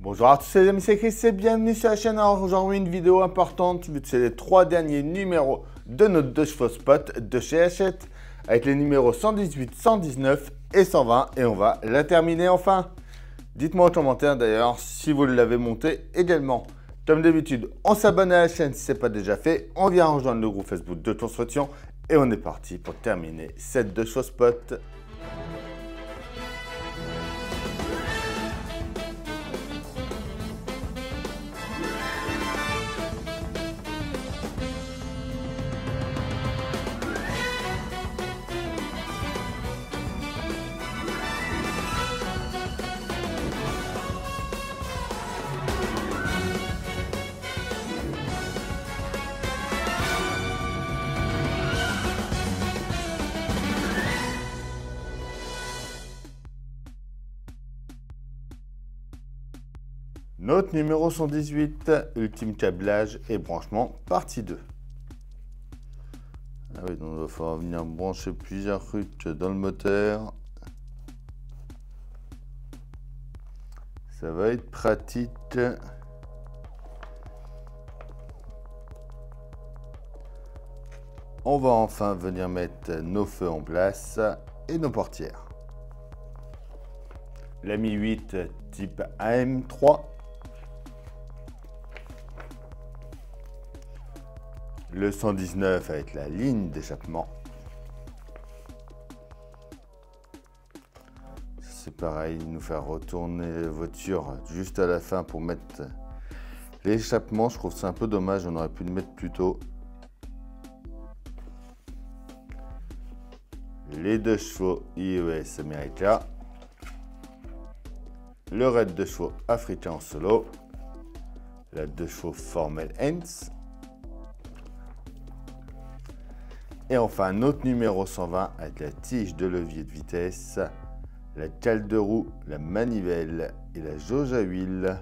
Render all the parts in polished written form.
Bonjour à tous les amis, c'est Chris et bienvenue sur la chaîne. Alors aujourd'hui une vidéo importante vu que c'est les 3 derniers numéros de notre 2 chevaux spot de chez Hachette avec les numéros 118, 119 et 120 et on va la terminer enfin. Dites-moi en commentaire d'ailleurs si vous l'avez monté également. Comme d'habitude, on s'abonne à la chaîne si ce n'est pas déjà fait, on vient rejoindre le groupe Facebook de Construction et on est parti pour terminer cette 2 chevaux spot. Notre numéro 118, ultime câblage et branchement, partie 2. Ah oui, donc il va falloir venir brancher plusieurs trucs dans le moteur. Ça va être pratique. On va enfin venir mettre nos feux en place et nos portières. La Mi 8 type AM3. Le 119 avec la ligne d'échappement. C'est pareil, nous faire retourner la voiture juste à la fin pour mettre l'échappement. Je trouve ça un peu dommage, on aurait pu le mettre plus tôt. Les 2 chevaux iOS America. Le raid 2 chevaux africain en solo. La 2 chevaux Formel Hens. Et enfin, notre numéro 120 avec la tige de levier de vitesse, la cale de roue, la manivelle et la jauge à huile.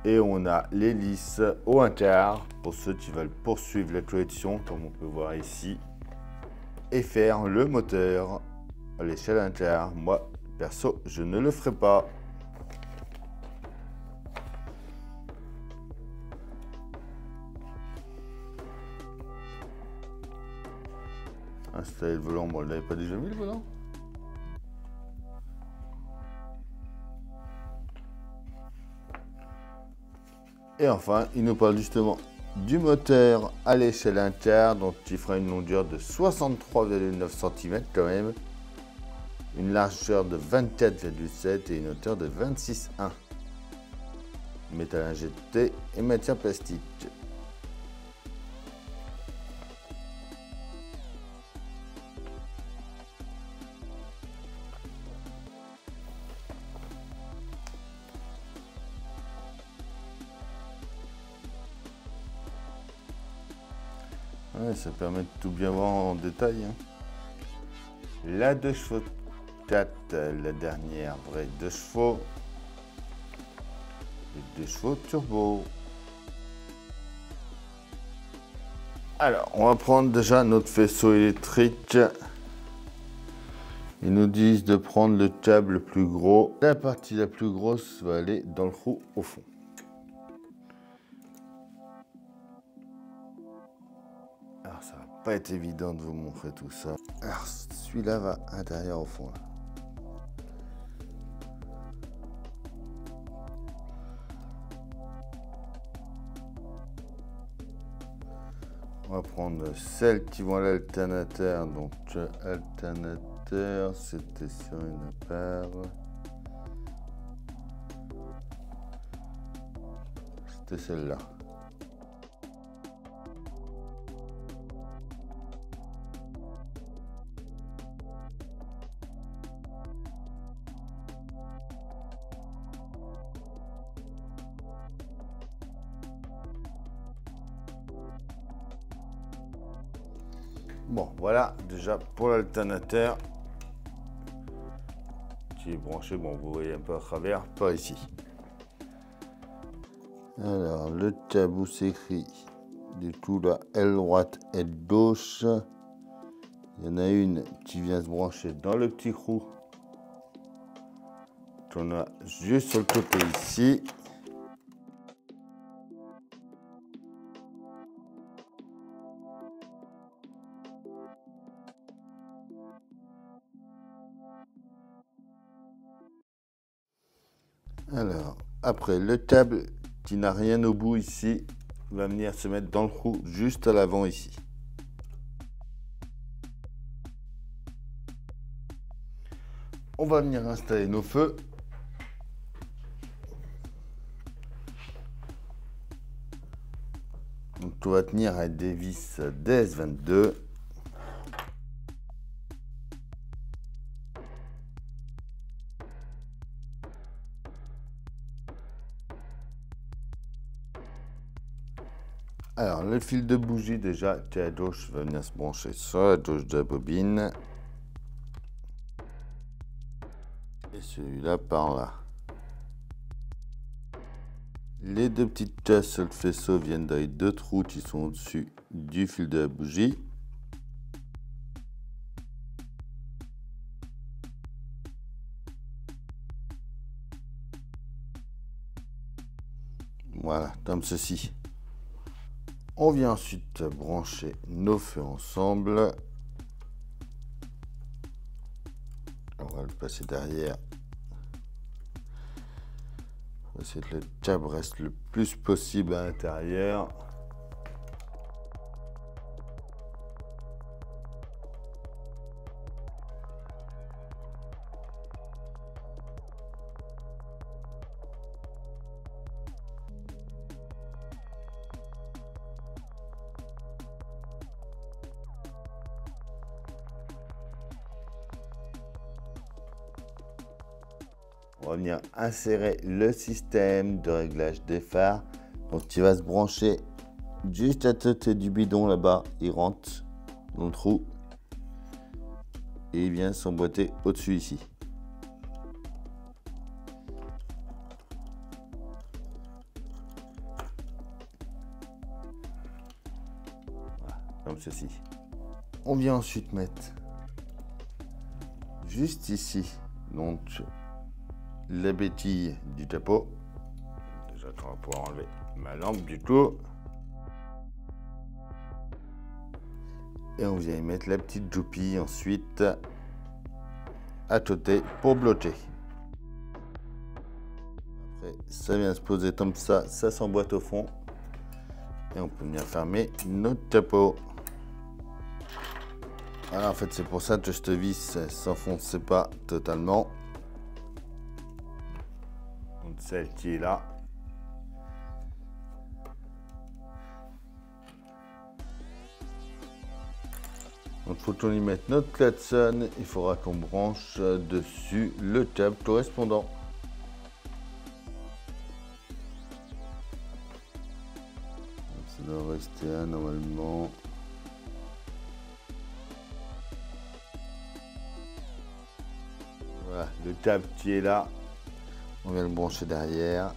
Et on a l'hélice au 1/4 pour ceux qui veulent poursuivre la collection, comme on peut voir ici, et faire le moteur à l'échelle 1/4. Moi, perso, je ne le ferai pas. Installer le volant, bon, on l'avait pas déjà mis le volant? Et enfin, il nous parle justement du moteur à l'échelle 1/4, donc il fera une longueur de 63,9 cm quand même, une largeur de 24,7 et une hauteur de 26,1. Métal injecté et matière plastique. Ouais, ça permet de tout bien voir en détail. Hein. La 2 chevaux 4, la dernière vraie 2 chevaux. Les 2 chevaux turbo. Alors, on va prendre déjà notre faisceau électrique. Ils nous disent de prendre le câble le plus gros. La partie la plus grosse va aller dans le trou au fond. Alors ça va pas être évident de vous montrer tout ça. Alors celui-là va à l'intérieur au fond. Là. On va prendre celles qui vont à l'alternateur. Donc alternateur, c'était sur une paire. C'était celle-là. Bon, voilà déjà pour l'alternateur qui est branché. Bon, vous voyez un peu à travers, pas ici. Alors, le tabou s'écrit du coup la aile droite, aile gauche. Il y en a une qui vient se brancher dans le petit trou qu'on a juste sur le côté ici. Alors, après, le câble qui n'a rien au bout ici va venir se mettre dans le trou juste à l'avant ici. On va venir installer nos feux. Donc, tout va tenir avec des vis DS22. Alors, le fil de bougie déjà qui est à gauche va venir se brancher sur la gauche de la bobine. Et celui-là par là. Les deux petites cases sur le faisceau viennent dans les deux trous qui sont au-dessus du fil de la bougie. Voilà, comme ceci. On vient ensuite brancher nos feux ensemble. On va le passer derrière. On va essayer que le câble reste le plus possible à l'intérieur. On va venir insérer le système de réglage des phares. Donc tu vas se brancher juste à côté du bidon là-bas. Il rentre dans le trou et il vient s'emboîter au-dessus ici. Voilà, comme ceci. On vient ensuite mettre juste ici donc la béquille du capot. Déjà, on va pouvoir enlever ma lampe du coup. Et on vient y mettre la petite joupie ensuite à côté pour bloquer. Après, ça vient se poser comme ça s'emboîte au fond. Et on peut venir fermer notre capot. Voilà, en fait, c'est pour ça que cette vis s'enfonce pas totalement. Donc, celle qui est là. Donc, il faut qu'on y mette notre klaxon. Il faudra qu'on branche dessus le câble correspondant. Donc, ça doit rester là normalement. Voilà, le câble qui est là. On vient le brancher derrière.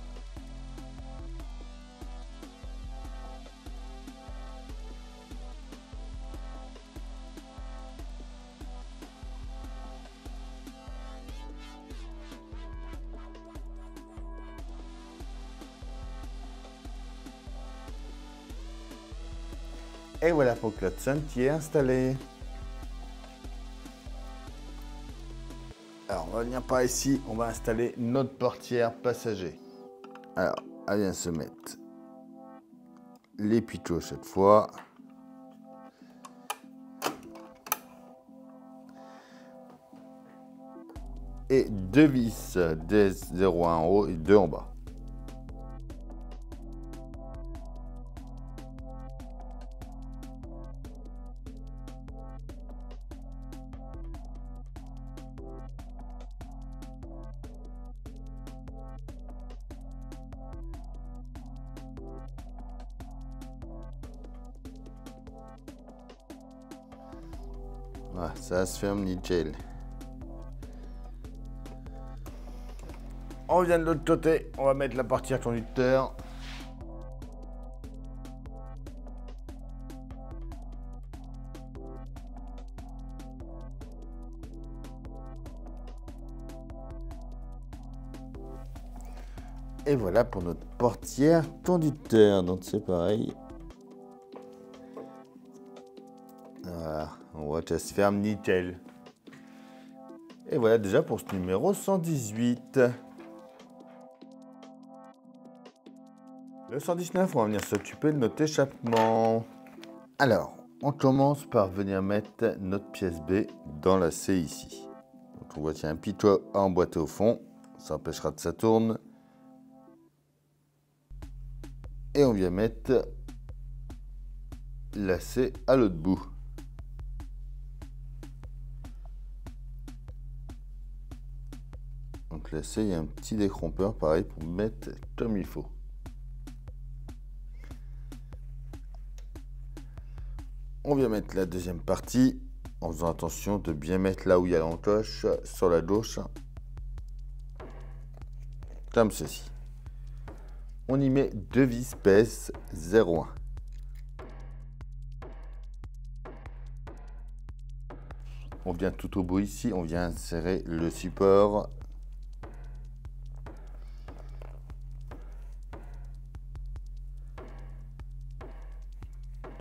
Et voilà pour le klaxon qui est installé. Alors, on va venir par ici, on va installer notre portière passager. Alors, elle vient se mettre les picots cette fois. Et deux vis DS01 en haut et deux en bas. Voilà, ça se ferme nickel. On vient de l'autre côté, on va mettre la portière conducteur. Et voilà pour notre portière conducteur. Donc c'est pareil. Voilà, on voit qu'elle se ferme nickel. Et voilà déjà pour ce numéro 118. Le 119, on va venir s'occuper de notre échappement. Alors, on commence par venir mettre notre pièce B dans la C ici. Donc on voit qu'il y a un pitot à emboîter au fond. Ça empêchera que ça tourne. Et on vient mettre la C à l'autre bout. Donc la C, il y a un petit décrompeur pareil pour mettre comme il faut. On vient mettre la deuxième partie en faisant attention de bien mettre là où il y a l'encoche sur la gauche. Comme ceci. On y met 2 vis PS 0,1. On vient tout au bout ici, on vient insérer le support.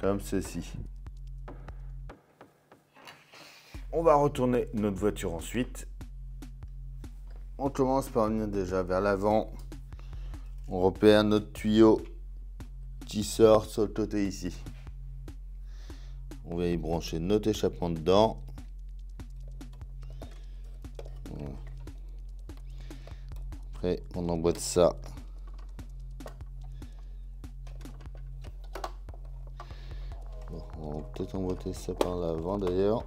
Comme ceci. On va retourner notre voiture ensuite. On commence par venir déjà vers l'avant. On repère notre tuyau qui sort sur le côté ici. On va y brancher notre échappement dedans. Après, on emboîte ça. On va peut-être emboîter ça par l'avant d'ailleurs.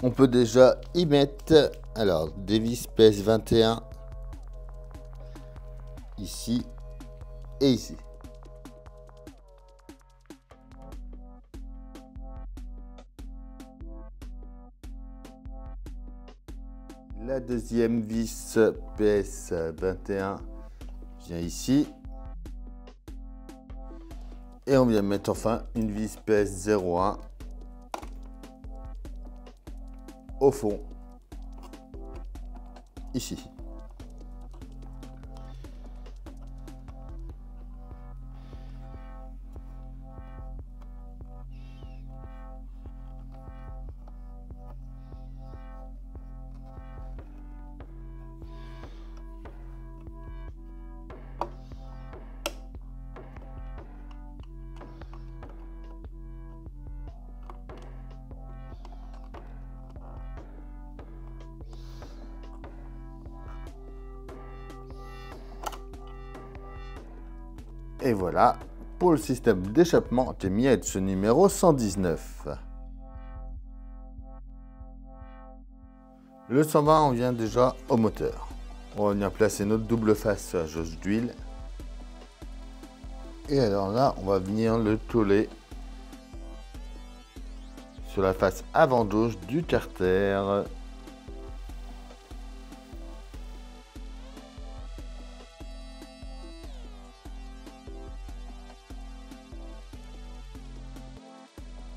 On peut déjà y mettre alors des vis PS 21 ici et ici. La deuxième vis PS 21 vient ici. Et on vient mettre enfin une vis PS 01 au fond, ici. Et voilà pour le système d'échappement qui est mis à être ce numéro 119. Le 120, on vient déjà au moteur. On va venir placer notre double face sur la jauge d'huile. Et alors là, on va venir le coller sur la face avant gauche du carter.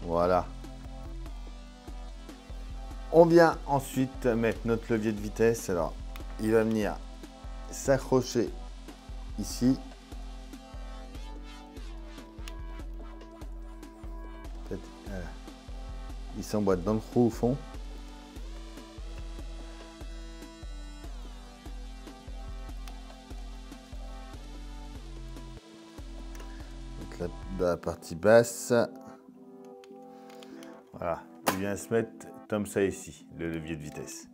Voilà. On vient ensuite mettre notre levier de vitesse. Alors, il va venir s'accrocher ici. Il s'emboîte dans le trou au fond. Donc la partie basse. Voilà, il vient se mettre comme ça ici, le levier de vitesse.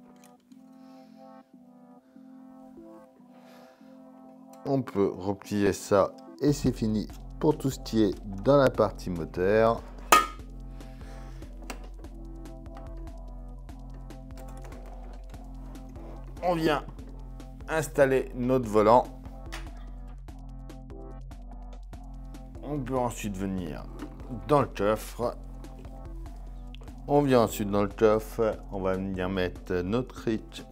On peut replier ça et c'est fini pour tout ce qui est dans la partie moteur. On vient installer notre volant. On peut ensuite venir dans le coffre. On vient ensuite dans le coffre, on va venir mettre notre cric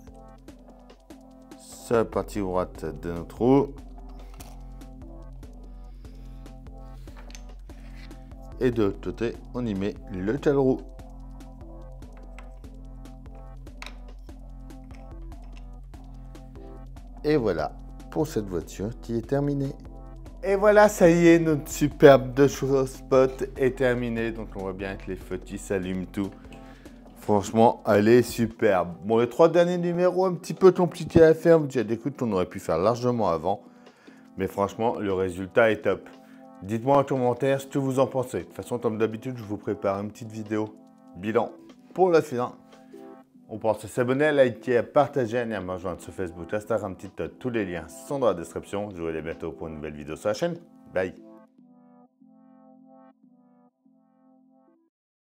sur la partie droite de notre roue. et de l'autre côté, on y met le roue. Et voilà pour cette voiture qui est terminée. Et voilà, ça y est, notre superbe de spot est terminée. Donc on voit bien que les feux qui s'allument tout. Franchement, elle est superbe. Bon, les 3 derniers numéros, un petit peu compliqués à faire. J'ai des coups qu'on aurait pu faire largement avant. Mais franchement, le résultat est top. Dites-moi en commentaire ce que vous en pensez. De toute façon, comme d'habitude, je vous prépare une petite vidéo bilan pour la fin. On pense à s'abonner, à liker, à partager, et à me rejoindre sur Facebook, Instagram, TikTok. Tous les liens sont dans la description. Je vous dis à bientôt pour une nouvelle vidéo sur la chaîne. Bye.